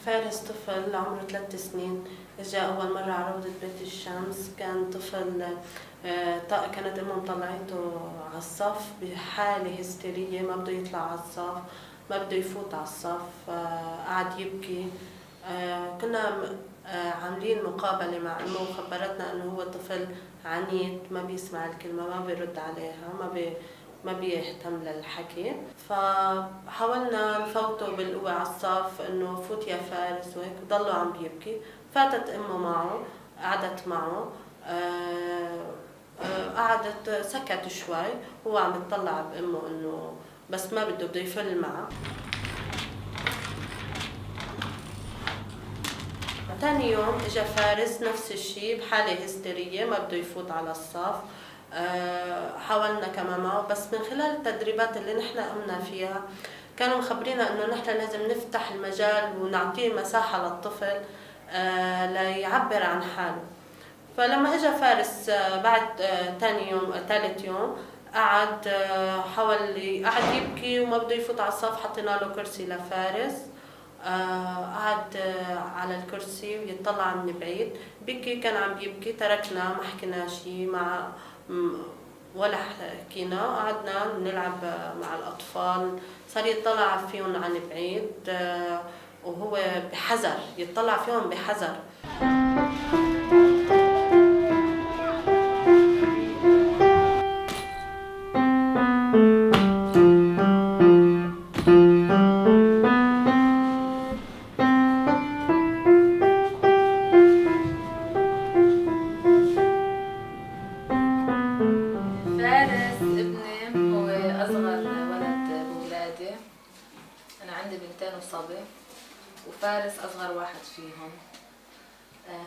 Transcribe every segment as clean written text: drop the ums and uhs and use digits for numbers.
فارس طفل عمره 3 سنين اجى أول مرة على روضة بيت الشمس. كان طفل كانت أمه مطلعته على الصف بحالة هستيرية، ما بده يطلع على الصف، ما بده يفوت على الصف، قعد يبكي. كنا عاملين مقابلة مع أمه وخبرتنا أنه هو طفل عنيد، ما بيسمع الكلمة، ما بيرد عليها، ما بيهتم للحكي. فحاولنا نفوته بالقوة على الصف انه فوت يا فارس وهيك، ضلوا عم بيبكي. فاتت امه معه، قعدت معه، قعدت سكت شوي، هو عم يطلع بامه انه بس ما بده يفل معه. ثاني يوم اجى فارس نفس الشيء بحالة هستيرية، ما بده يفوت على الصف. حاولنا كمان معه، بس من خلال التدريبات اللي نحن قمنا فيها كانوا مخبرينا انه نحن لازم نفتح المجال ونعطيه مساحة للطفل ليعبر عن حاله. فلما اجى فارس بعد ثالث يوم قعد قعد يبكي وما بده يفوت على الصف. حطينا له كرسي لفارس، قعد على الكرسي ويطلع من بعيد بكي. كان عم بيبكي، تركنا ما حكينا شيء ولا حكينا، قعدنا نلعب مع الأطفال. صار يطلع فيهم عن بعيد وهو بحذر، يطلع فيهم بحذر. فارس ابني هو أصغر ولد بولادي، أنا عندي بنتين وصبي، وفارس أصغر واحد فيهم.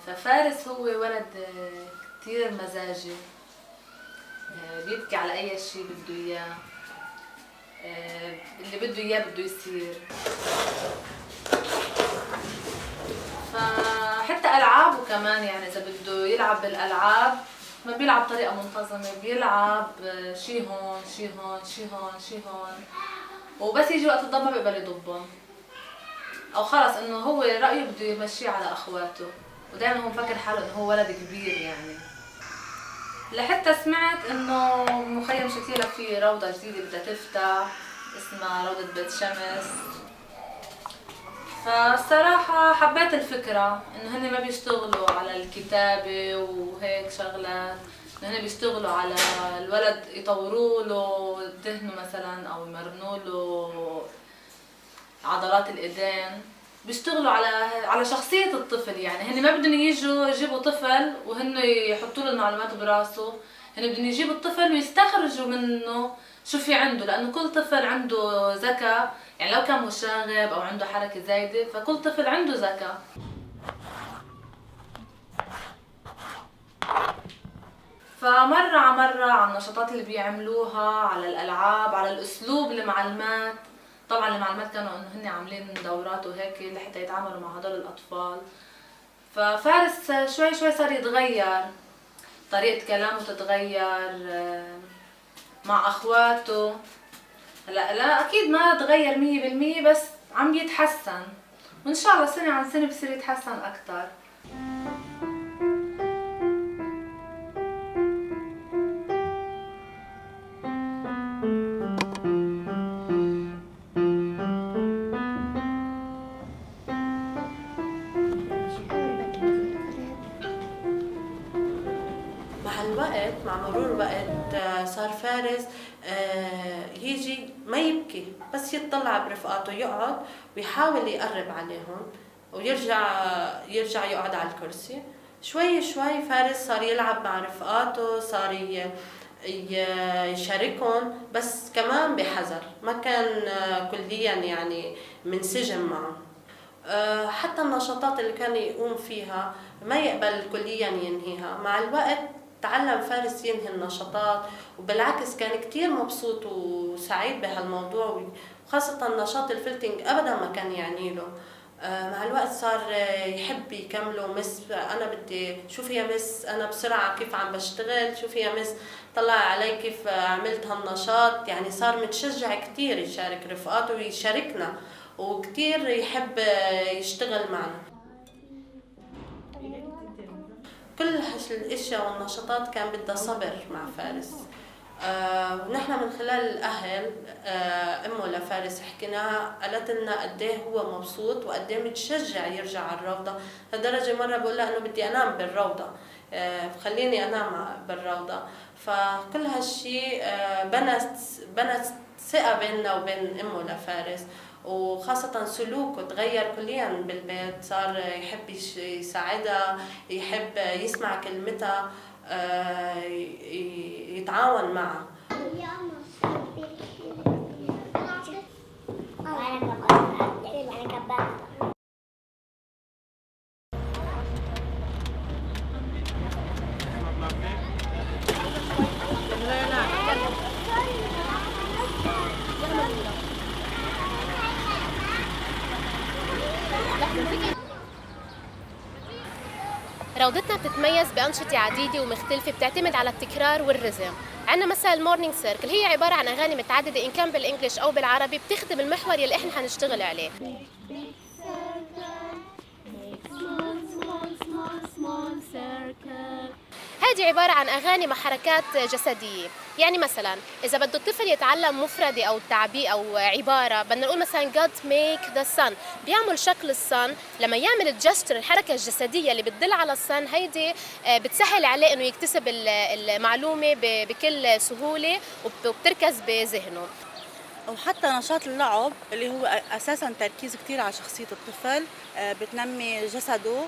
ففارس هو ولد كتير مزاجي، بيبكي على أي شيء بده إياه، اللي بده إياه بده يصير. فحتى ألعابه كمان، يعني إذا بده يلعب بالألعاب ما بيلعب بطريقة منتظمة، بيلعب شي هون شي هون شي هون شي هون، وبس يجي وقت الضبة بيقبل يضبهم، أو خلص إنه هو رأيه بده يمشيه على أخواته، ودائما هو مفكر حاله إنه هو ولد كبير يعني. لحتى سمعت إنه مخيم شتيلة في روضة جديدة بدها تفتح اسمها روضة بيت شمس. فالصراحة حبيت الفكرة إنه هن ما بيشتغلوا على الكتابة وهيك شغلات، إنه هن بيشتغلوا على الولد، يطوروا له ذهنه مثلا أو يمرنوا له عضلات الإيدين، بيشتغلوا على شخصية الطفل. يعني هن ما بدهم يجيبوا طفل وهن يحطوا له المعلومات براسه، هن بدهم يجيبوا الطفل ويستخرجوا منه شو في عنده، لأنه كل طفل عنده ذكاء. يعني لو كان مشاغب أو عنده حركة زايدة فكل طفل عنده ذكاء. فمرة على النشاطات اللي بيعملوها، على الألعاب، على الأسلوب المعلمات. طبعا المعلمات كانوا إنه هن عاملين دورات وهيك لحتى يتعاملوا مع هدول الأطفال. ففارس شوي شوي صار يتغير، طريقة كلامه تتغير مع أخواته. لا أكيد ما تغير 100%، بس عم بيتحسن، وإن شاء الله سنة عن سنة بصير يتحسن أكتر. مع الوقت، مع مرور الوقت، صار فارس يجي ما يبكي، بس يطلع برفقاته، يقعد ويحاول يقرب عليهم ويرجع يقعد على الكرسي. شوي شوي فارس صار يلعب مع رفقاته، صار يشاركهم، بس كمان بحذر، ما كان كليا يعني منسجم معه. حتى النشاطات اللي كان يقوم فيها ما يقبل كليا ينهيها. مع الوقت تعلم فارس ينهي النشاطات، وبالعكس كان كتير مبسوط وسعيد بهالموضوع، وخاصة نشاط الفلتنج أبدا ما كان يعني له. مع الوقت صار يحب يكمله. مس أنا بدي، شوفي يا مس أنا بسرعة كيف عم بشتغل، شوفي يا مس طلع علي كيف عملت هالنشاط. يعني صار متشجع كتير يشارك رفقاته ويشاركنا، وكتير يحب يشتغل معنا. كل الاشياء والنشاطات كان بدها صبر مع فارس. ونحن من خلال الاهل، امه لفارس حكيناها، قالت لنا قد ايه هو مبسوط وقد ايه متشجع يرجع على الروضه، لدرجه مره بقول لها انه بدي انام بالروضه، خليني انام بالروضه. فكل هالشيء بنت ثقه بيننا وبين امه لفارس، وخاصة سلوكه تغير كليا بالبيت، صار يحب يساعدها، يحب يسمع كلمتها، يتعاون معها. روضتنا بتتميز بأنشطة عديدة ومختلفة بتعتمد على التكرار والرزم. عندنا مثلا المورنينج سيركل، هي عبارة عن أغاني متعددة إن كان بالإنجليش أو بالعربي، بتخدم المحور يلي إحنا حنشتغل عليه. هذه عبارة عن أغاني مع حركات جسدية. يعني مثلا إذا بده الطفل يتعلم مفردة أو تعبير أو عبارة، بدنا نقول مثلا God make the sun، بيعمل شكل الصن. لما يعمل الجستر، الحركة الجسدية اللي بتدل على الصن، هيدي بتسهل عليه إنه يكتسب المعلومة بكل سهولة وبتركز بذهنه. وحتى نشاط اللعب اللي هو أساساً تركيز كتير على شخصية الطفل، بتنمي جسده،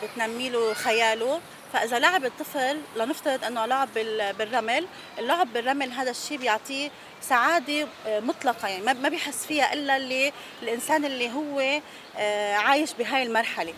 بتنمي له خياله. فإذا لعب الطفل، لنفترض أنه لعب بالرمل، اللعب بالرمل هذا الشيء بيعطيه سعادة مطلقة، يعني ما بيحس فيها إلا الإنسان اللي هو عايش بهاي المرحلة.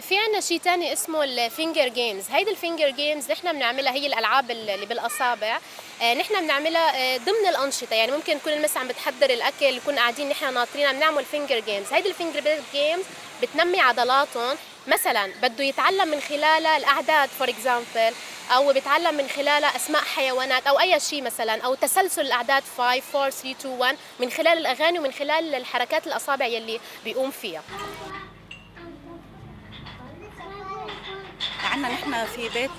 في عنا شيء تاني اسمه الفينجر جيمز. هيدي الفينجر جيمز نحن بنعملها، هي الالعاب اللي بالاصابع، نحن بنعملها ضمن الانشطه. يعني ممكن نكون المس عم بتحضر الاكل، نكون قاعدين نحن ناطرين عم نعمل فينجر جيمز. هيدي الفينجر جيمز بتنمي عضلاتهم. مثلا بده يتعلم من خلالها الاعداد فور اكزامبل، او بيتعلم من خلالها اسماء حيوانات او اي شيء مثلا، او تسلسل الاعداد 5 4 3 2 1 من خلال الاغاني ومن خلال الحركات الاصابع يلي بيقوم فيها. عنا نحن في بيت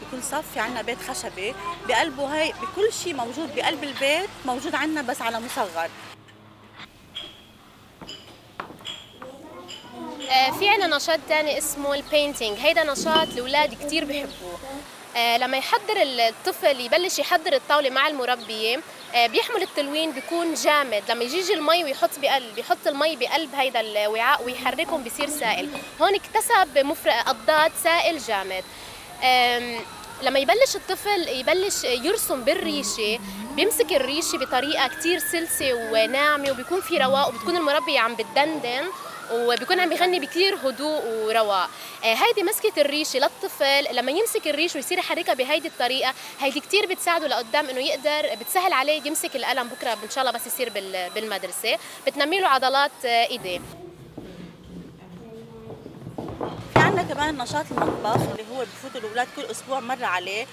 بكل صف في عنا بيت خشبي، بقلبه هاي بكل شيء موجود بقلب البيت موجود عنا بس على مصغر. في عنا نشاط تاني اسمه البينتينج. هيدا نشاط الأولاد كتير بيحبوه. لما يحضر الطفل يبلش يحضر الطاولة مع المربية، بيحمل التلوين بيكون جامد. لما يجي المي بيحط المي بقلب هيدا الوعاء ويحركهم بيصير سائل. هون اكتسب أضداد سائل جامد. لما يبلش الطفل يرسم بالريشة، بيمسك الريشة بطريقة كتير سلسة وناعمة، وبيكون في رواق، وبتكون المربية عم بتدندن، وبيكون عم بيغني بكتير هدوء ورواق. هيدي مسكة الريشة للطفل، لما يمسك الريش ويصير يحركها بهيدي الطريقة، هيدي كتير بتساعده لقدام انه يقدر، بتسهل عليه يمسك القلم بكره ان شاء الله بس يصير بالمدرسة، بتنمي له عضلات ايديه. في عنا كمان نشاط المطبخ اللي هو بفوتوا الاولاد كل اسبوع مرة عليه.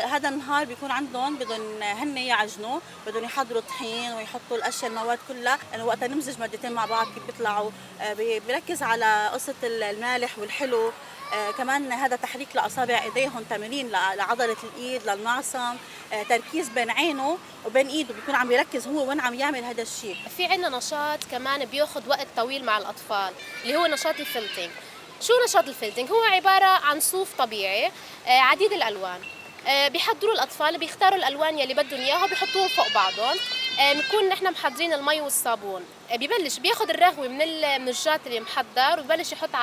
هذا النهار بيكون عندهم بدهم هن يعجنوا، بدهم يحضروا طحين ويحطوا الاشياء المواد كلها، لانه وقتها نمزج مادتين مع بعض كيف بيطلعوا. بيركز على قصه المالح والحلو. كمان هذا تحريك لاصابع ايديهم، تمرين لعضله الايد للمعصم، تركيز بين عينه وبين ايده، بيكون عم يركز هو وين عم يعمل هذا الشيء. في عندنا نشاط كمان بياخذ وقت طويل مع الاطفال اللي هو نشاط الفلتنج. شو نشاط الفلتنج؟ هو عباره عن صوف طبيعي عديد الالوان. بيحضروا الاطفال، بيختاروا الالوان يلي بدهم اياها وبيحطوهم فوق بعضهم. بنكون نحن محضرين المي والصابون. ببلش بياخذ الرغوه من الجات اللي محضر وببلش يحط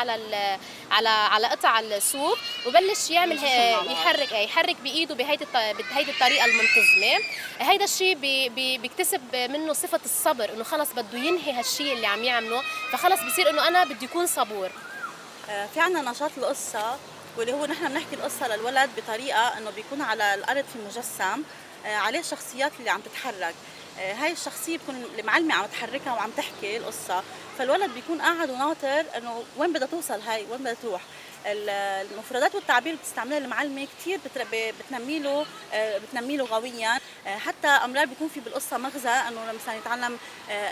على قطع السوق وبلش يعمل يحرك بايده بهيدي الطريقه المنتظمه. هيدا الشيء بيكتسب منه صفه الصبر، انه خلص بده ينهي هالشيء اللي عم يعمله، فخلص بصير انه انا بدي يكون صبور. في عنا نشاط القصة، واللي هو نحن بنحكي القصة للولد بطريقة انه بيكون على الارض في مجسم عليه الشخصيات اللي عم تتحرك. هاي الشخصية بتكون المعلمة عم تحركها وعم تحكي القصة، فالولد بيكون قاعد وناطر انه وين بدها توصل هاي، وين بدها تروح. المفردات والتعبير اللي بتستعملها المعلمة كثير بتنمي له غويا. حتى امرار بيكون في بالقصة مغزى، انه مثلا يتعلم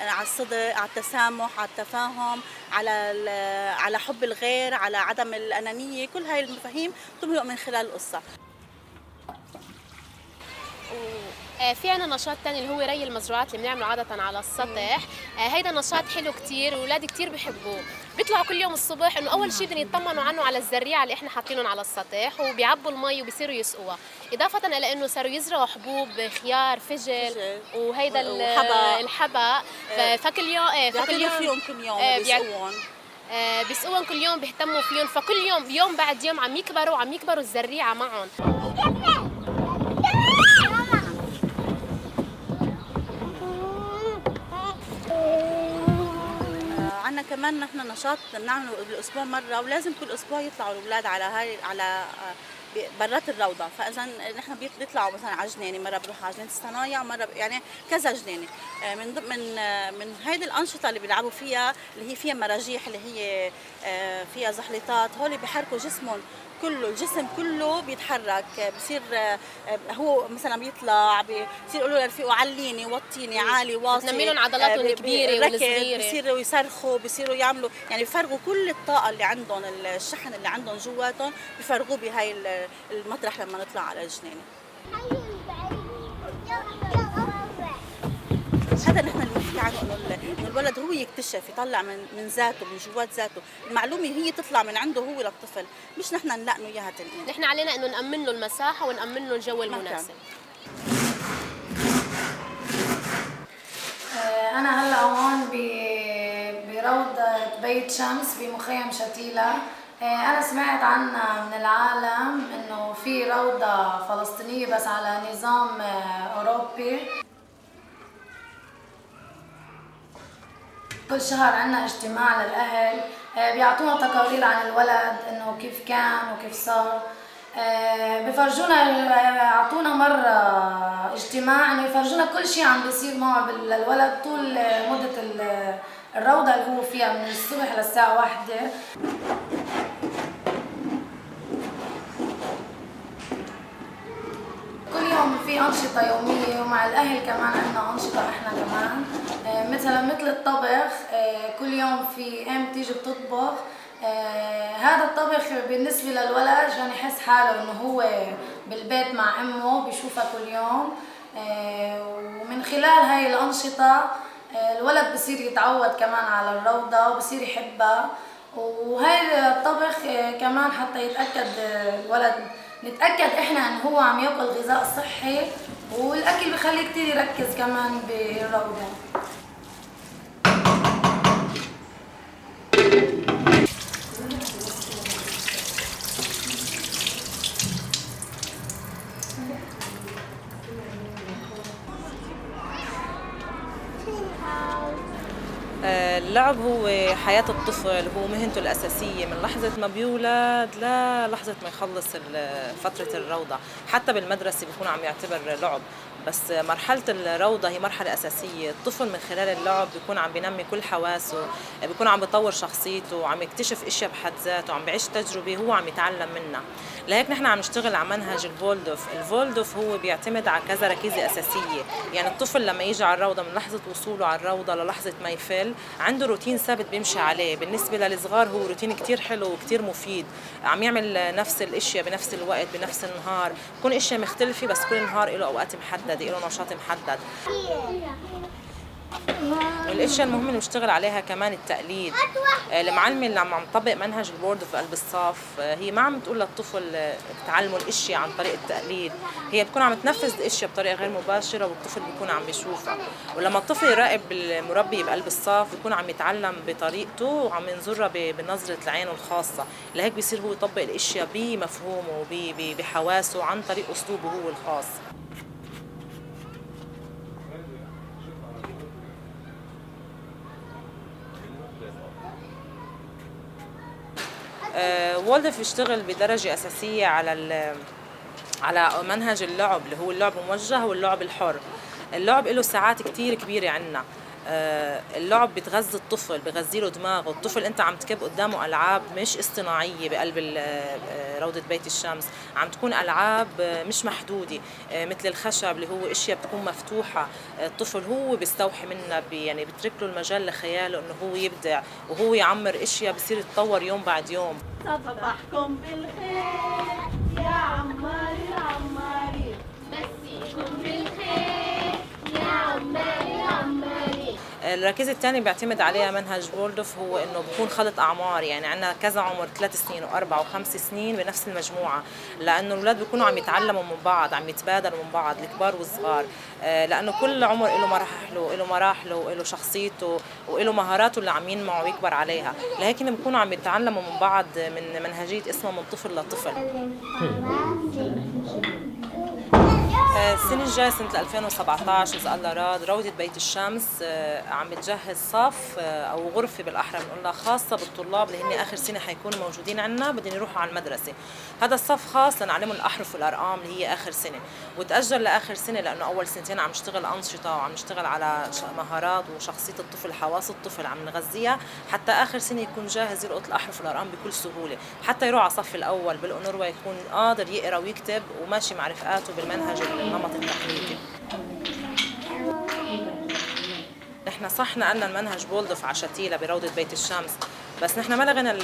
على الصدق، على التسامح، على التفاهم، على حب الغير، على عدم الأنانية. كل هاي المفاهيم تبرق من خلال القصة. في عنا نشاط تاني اللي هو ري المزروعات اللي بنعمله عادة على السطح. هيدا نشاط حلو كتير والاولاد كتير بحبوه. بيطلعوا كل يوم الصبح انه اول شيء بدهم يطمنوا عنه على الزريعه اللي احنا حاطينهم على السطح، وبيعبوا المي وبيصيروا يسقوها، اضافه الى انه صاروا يزرعوا حبوب خيار فجل وهيدا الحبق. فكل يوم فيهم كل يوم بيسقوهم. بيسقوهم كل يوم، بيهتموا فيهم، فكل يوم بعد يوم عم يكبروا الزريعه معهم. عنا كمان نحن نشاط بنعمله بالاسبوع مره، ولازم كل اسبوع يطلعوا الاولاد على برات الروضه. فاذا نحن بيطلعوا مثلا على جنينه، مره بروحوا على جنينه الصنايع، مره يعني كذا جنينه. من هيدي الانشطه اللي بيلعبوا فيها، اللي هي فيها مراجيح، اللي هي فيها زحليطات، هول بيحركوا جسمهم كله، الجسم كله بيتحرك. بصير هو مثلا بيطلع بصير يقولوا لرفيقه عليني وطيني عالي واطي، بتنمي لهم عضلاتهم الكبيره والصغيره، بصيروا يصرخوا، بصيروا يعملوا يعني بيفرغوا كل الطاقه اللي عندهم، الشحن اللي عندهم جواتهم بيفرغوه بهاي المطرح لما نطلع على الجنينه. هذا نحن اللي بنحكي عنه، انه الولد هو يكتشف، يطلع من ذاته، من جوات ذاته، المعلومه هي تطلع من عنده هو للطفل، مش نحن نلقنه اياها تلقين. نحن علينا انه نامن له المساحه ونامن له الجو المناسب. انا هلا هون بروضه بيت شمس بمخيم شتيله. انا سمعت عنها من العالم انه في روضه فلسطينيه بس على نظام اوروبي. كل شهر عنا اجتماع للأهل، بيعطونا تقارير عن الولد انه كيف كان وكيف صار. بفرجونا، يعطونا مرة اجتماع انه يفرجونا كل شيء عم بيصير معه للولد طول مدة الروضة اللي هو فيها من الصبح للساعة 1. كل يوم في أنشطة يومية، ومع الأهل كمان عندنا أنشطة إحنا كمان، مثل الطبخ. كل يوم في أم تيجي بتطبخ. هذا الطبخ بالنسبة للولد عشان يحس حاله إنه هو بالبيت مع أمه، بيشوفها كل يوم. ومن خلال هاي الأنشطة الولد بصير يتعود كمان على الروضة وبصير يحبها. وهاي الطبخ كمان حتى يتأكد الولد، نتأكد إحنا إن هو عم ياكل غذاء صحي، والأكل بخليه كتير يركز كمان بالروضة. اللعب هو حياة الطفل، هو مهنته الأساسية من لحظة ما بيولد للحظة ما يخلص فترة الروضة. حتى بالمدرسة بيكون عم يعتبر لعب، بس مرحلة الروضة هي مرحلة أساسية. الطفل من خلال اللعب بيكون عم بينمي كل حواسه، بيكون عم بيطور شخصيته، وعم يكتشف اشياء بحد ذاته، وعم بيعيش تجربة هو عم يتعلم منها. لهيك نحن عم نشتغل على منهج الفولدوف. الفولدوف هو بيعتمد على كذا ركيزة أساسية. يعني الطفل لما يجي على الروضة، من لحظة وصوله على الروضة للحظة ما يفل، عنده روتين ثابت بيمشي عليه. بالنسبة للصغار هو روتين كتير حلو وكتير مفيد، عم يعمل نفس الاشياء بنفس الوقت بنفس النهار. بكون اشياء مختلفة بس كل نهار له اوقات محددة، له نشاط محدد. والاشياء المهمه اللي بنشتغل عليها كمان التقليد. المعلمه اللي عم تطبق منهج الوورد في قلب الصف هي ما عم تقول للطفل تعلموا الاشياء عن طريق التقليد، هي بتكون عم تنفذ الاشياء بطريقه غير مباشره والطفل بيكون عم بيشوفها. ولما الطفل يراقب المربي بقلب الصف بيكون عم يتعلم بطريقته وعم ينظرها بنظره العين الخاصه، لهيك بيصير هو يطبق الاشياء بمفهومه وبحواسه عن طريق اسلوبه هو الخاص. وولدف بيشتغل بدرجة أساسية على منهج اللعب اللي هو اللعب الموجه واللعب الحر. اللعب له ساعات كتير كبيرة عنا. اللعب بتغذي الطفل، بغذي له دماغه. الطفل انت عم تكب قدامه العاب مش اصطناعيه بقلب روضه بيت الشمس، عم تكون العاب مش محدوده مثل الخشب اللي هو اشياء بتكون مفتوحه. الطفل هو بيستوحي منها يعني بترك له المجال لخياله انه هو يبدع وهو يعمر اشياء بصير يتطور يوم بعد يوم. صباحكم بالخير يا عماري العماري، مسيكم بالخير يا عماري العماري. الركيزة الثانية بيعتمد عليها منهج وولدف هو انه بكون خلط اعمار، يعني عندنا كذا عمر 3 سنين و4 و5 سنين بنفس المجموعة، لانه الاولاد بيكونوا عم يتعلموا من بعض، عم يتبادلوا من بعض الكبار والصغار، لانه كل عمر له مراحله، له مراحله وله شخصيته وله مهاراته اللي عم ينمع ويكبر عليها، لهيك بيكونوا عم يتعلموا من بعض من منهجية اسمها من طفل لطفل. السنة الجاية سنة 2017 إذا الله راد روضة بيت الشمس عم تجهز صف أو غرفة بالأحرى بنقولها خاصة بالطلاب اللي هن آخر سنة حيكونوا موجودين عنا بدهم يروحوا على المدرسة. هذا الصف خاص لنعلمهم الأحرف والأرقام اللي هي آخر سنة، وتأجل لآخر سنة لأنه أول سنتين عم نشتغل أنشطة وعم نشتغل على مهارات وشخصية الطفل، حواس الطفل عم نغذيها حتى آخر سنة يكون جاهز يلقط الأحرف والأرقام بكل سهولة، حتى يروح على الصف الأول بالأونروا يكون قادر يقرأ ويكتب وماشي مع رفقاته بالمنهج النمط التقليدي. نحن صح نقلنا المنهج وولدف على شتيلة بروضة بيت الشمس، بس نحن ما لغينا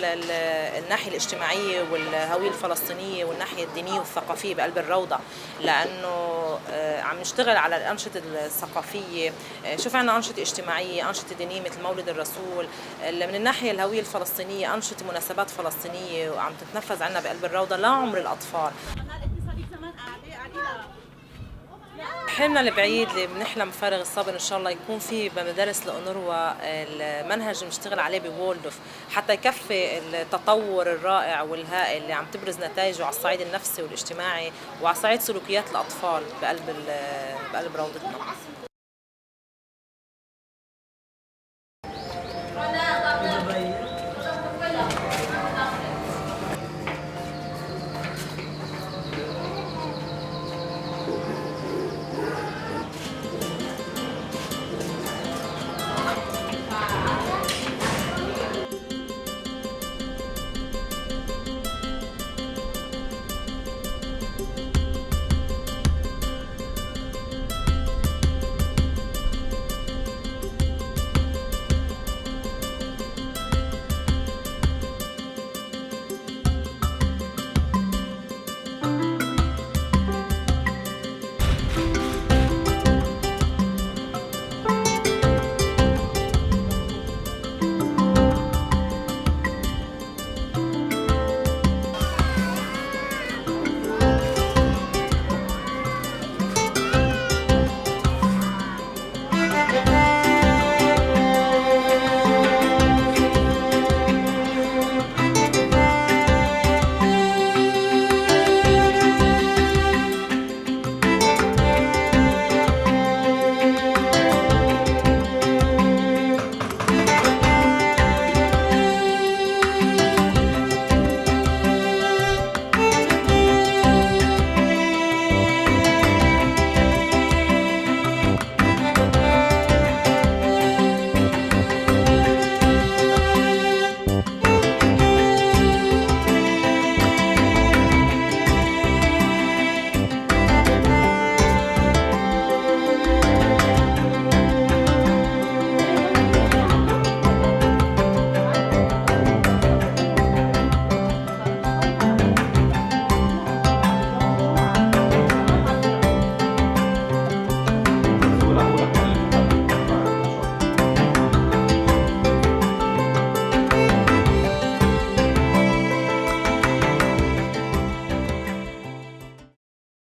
الناحية الاجتماعية والهوية الفلسطينية والناحية الدينية والثقافية بقلب الروضة، لأنه عم نشتغل على الأنشطة الثقافية. شوف عنا أنشطة اجتماعية، أنشطة دينية مثل مولد الرسول. من الناحية الهوية الفلسطينية أنشطة مناسبات فلسطينية وعم تتنفذ عنا بقلب الروضة لا عمر الأطفال. حلمنا البعيد اللي بنحلم فارغ الصبر ان شاء الله يكون في بمدارس الأونروا المنهج اللي بنشتغل عليه بوولدف حتى يكفي التطور الرائع والهائل اللي عم تبرز نتائجه على الصعيد النفسي والاجتماعي وعلى صعيد سلوكيات الاطفال بقلب روضتنا.